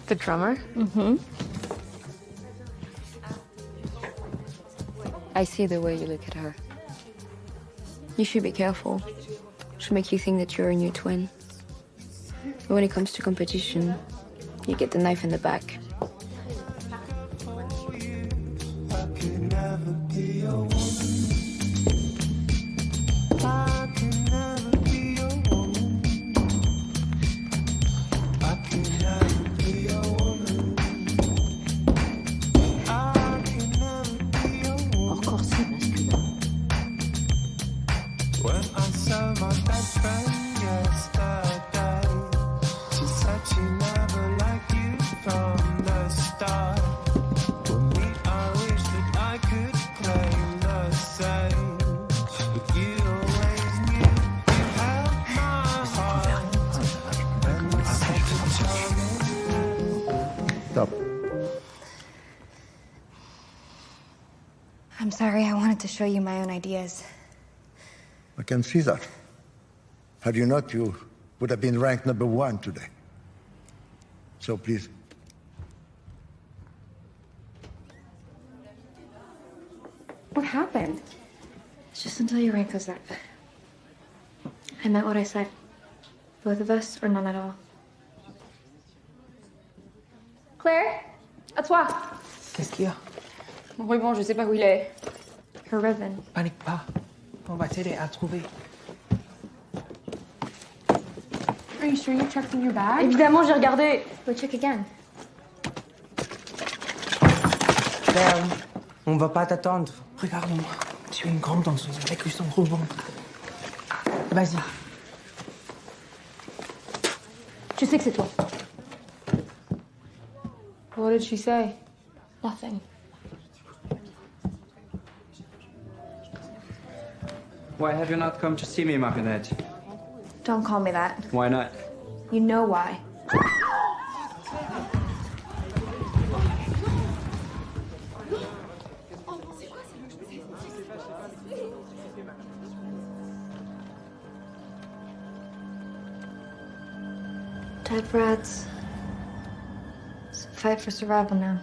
The drummer? Mm-hmm. I see the way you look at her. You should be careful. She'll make you think that you're a new twin. But when it comes to competition, you get the knife in the back. Encore si masculin. When I saw my best friend yesterday, she said she never liked you from the start. For me, I wish that I could claim the same. But you always knew you held my heart. And it's such a charming. Stop. I'm sorry, I wanted to show you my own ideas. I can see that. Had you not, you would have been ranked #1 today. So please. What happened? It's just until your rank goes up. I meant what I said. Both of us, or none at all. Claire, à toi. Qu'est-ce qu'il y a? Oui, bon, je sais pas où il est. Her ribbon. Panique pas. On va t'aider à trouver. Are you sure you checked in your bag? Évidemment, j'ai regardé. Go check again. Claire, on va pas t'attendre. Regarde-moi. Tu es une grande danseuse avec son gros ventre. Vas-y. Je sais que c'est toi. What did she say? Nothing. Why have you not come to see me, Marionette? Don't call me that. Why not? You know why. Dead rats. It's a fight for survival now.